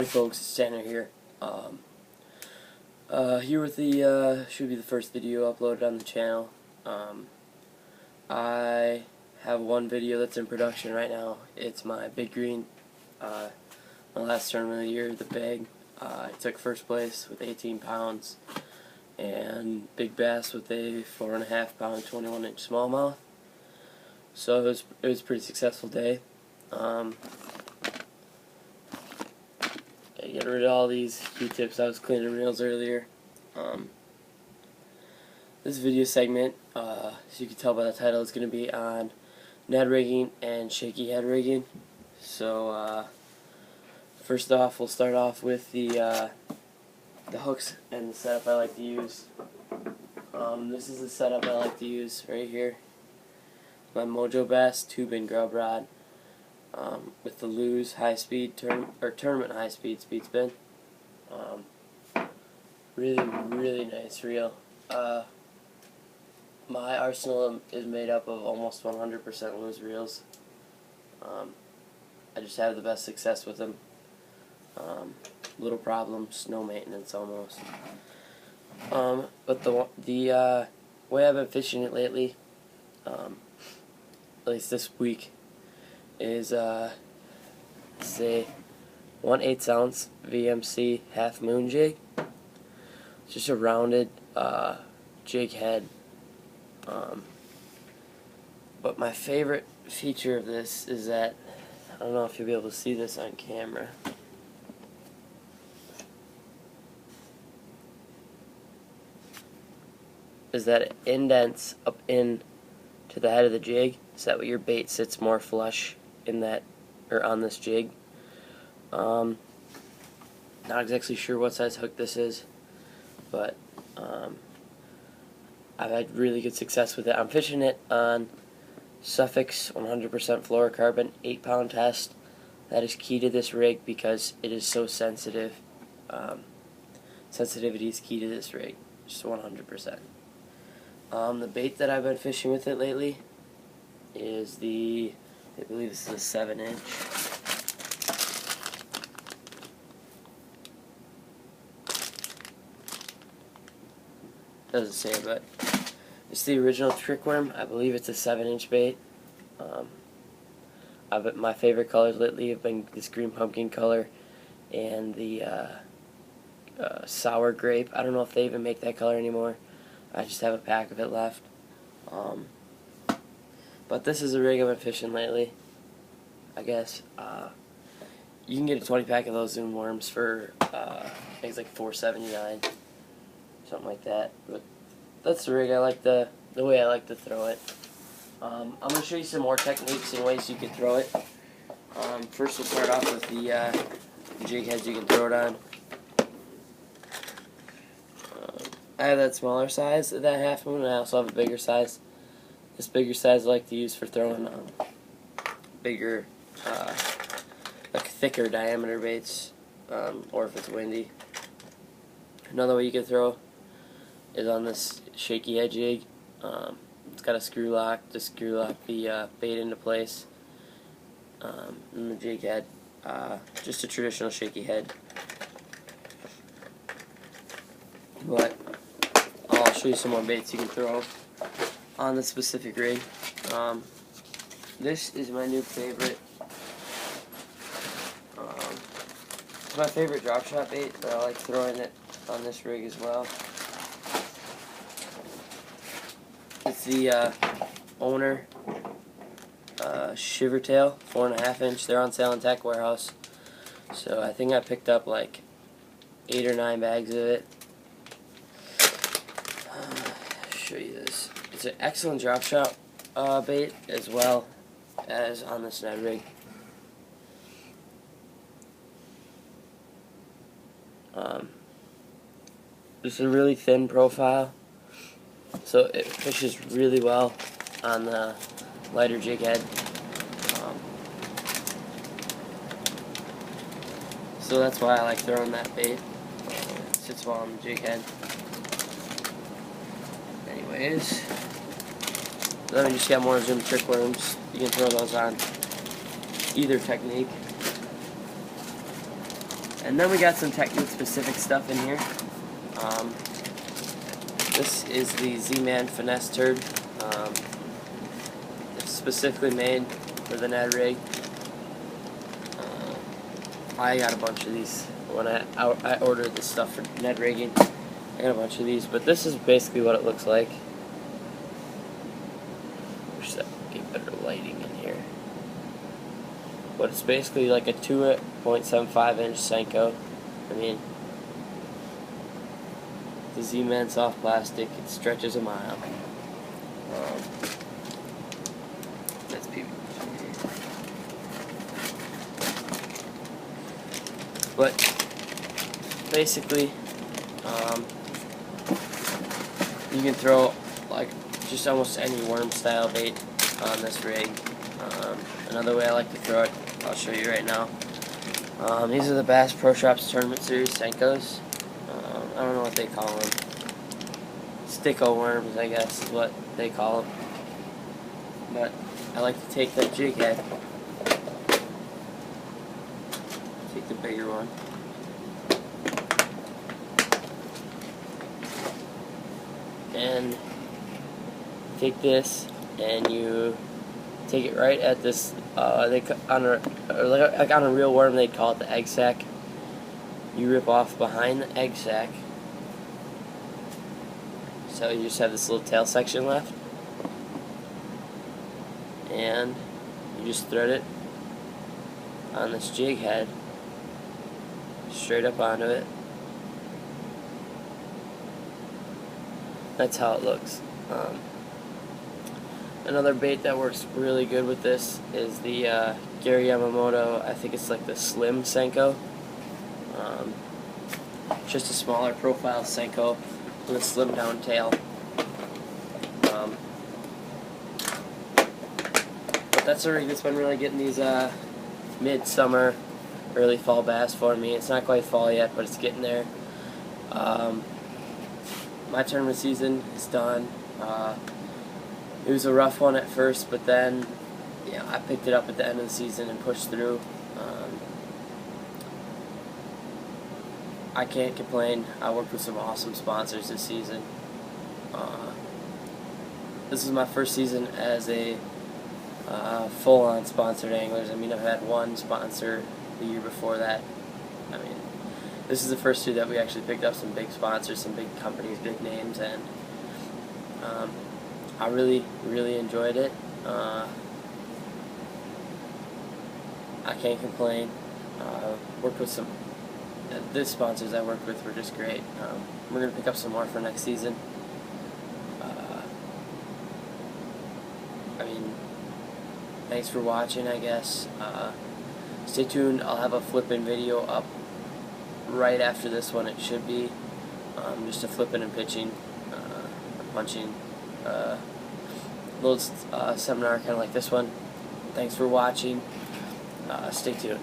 Hey folks, it's Tanner here. Here with the, should be the first video uploaded on the channel. I have one video that's in production right now. It's my big green, my last tournament of the year, the big. I took first place with 18 pounds, and big bass with a 4.5 pound 21-inch smallmouth. So it was a pretty successful day. Get rid of all these Q-tips. I was cleaning reels earlier. This video segment, as you can tell by the title, is going to be on Ned Rigging and Shaky head rigging. So first off, we'll start off with the hooks and the setup I like to use. This is the setup I like to use right here. My Mojo Bass tube and grub rod. With the Lose high-speed tournament high-speed speed spin. Really nice reel. My arsenal is made up of almost 100% Lose reels. I just have the best success with them. Little problems, no maintenance almost. But the way I've been fishing it lately, at least this week, is say 1/8 ounce VMC half moon jig. It's just a rounded jig head. But my favorite feature of this is that, I don't know if you'll be able to see this on camera. Is that it indents up in to the head of the jig, so that way your bait sits more flush in that, or on this jig. Not exactly sure what size hook this is, but I've had really good success with it. I'm fishing it on Suffix 100% fluorocarbon 8-pound test. That is key to this rig because it is so sensitive. Sensitivity is key to this rig, just 100%. The bait that I've been fishing with it lately is I believe this is a 7-inch. Doesn't say, but it's the original trickworm. I believe it's a 7-inch bait. My favorite colors lately have been this green pumpkin color and the sour grape. I don't know if they even make that color anymore. I just have a pack of it left. But this is a rig I've been fishing lately, I guess. You can get a 20-pack of those Zoom worms for, I think it's like $4.79, something like that. But that's the rig. I like the way I like to throw it. I'm going to show you some more techniques and ways you can throw it. First, we'll start off with the jig heads you can throw it on. I have that smaller size, that half moon, and I also have a bigger size. This bigger size I like to use for throwing bigger, like thicker diameter baits, or if it's windy. Another way you can throw is on this Shaky head jig. It's got a screw lock to screw lock the bait into place. And the jig head, just a traditional Shaky head. But I'll show you some more baits you can throw on this specific rig. This is my new favorite. It's my favorite drop shot bait, but I like throwing it on this rig as well. It's the Owner Shivertail 4.5-inch. They're on sale in Tech Warehouse. So I think I picked up like 8 or 9 bags of it. Show you this. It's an excellent drop shot bait as well as on this Ned rig. It's a really thin profile, so it fishes really well on the lighter jig head. So that's why I like throwing that bait. It sits well on the jig head. Anyways, then we just got more Zoom trick worms. You can throw those on either technique. And then we got some technique specific stuff in here. This is the Z-Man Finesse Turd. It's specifically made for the Ned Rig. I got a bunch of these when I ordered this stuff for Ned Rigging. I got a bunch of these, but this is basically what it looks like. Wish that would get better lighting in here. But it's basically like a 2.75 inch Senko. I mean, the Z-Man soft plastic, it stretches a mile. That's PVC. But basically, you can throw like just almost any worm style bait on this rig. Another way I like to throw it, I'll show you right now. These are the Bass Pro Shops Tournament Series Senkos. I don't know what they call them. Sticko worms, I guess, is what they call them. But I like to take that jig head, take the bigger one, and take this, and you take it right at this. Like on a real worm, they'd call it the egg sac. You rip off behind the egg sac, so you just have this little tail section left, and you just thread it on this jig head, straight up onto it. That's how it looks. Another bait that works really good with this is the Gary Yamamoto, I think it's like the Slim Senko. Just a smaller profile Senko with a slim down tail. But that's a rig that's been really getting these mid-summer, early fall bass for me. It's not quite fall yet, but it's getting there. My tournament season is done. It was a rough one at first, but then I picked it up at the end of the season and pushed through. I can't complain. I worked with some awesome sponsors this season. This is my first season as a full-on sponsored anglers. I mean, I've had one sponsor the year before that. I mean, this is the first year that we actually picked up some big sponsors, some big companies, big names, and I really, really enjoyed it. I can't complain. Worked with some. The sponsors I worked with were just great. We're going to pick up some more for next season. I mean, thanks for watching, I guess. Stay tuned. I'll have a flipping video up right after this one. It should be just a flipping and pitching, punching, little seminar kind of like this one. Thanks for watching. Stay tuned.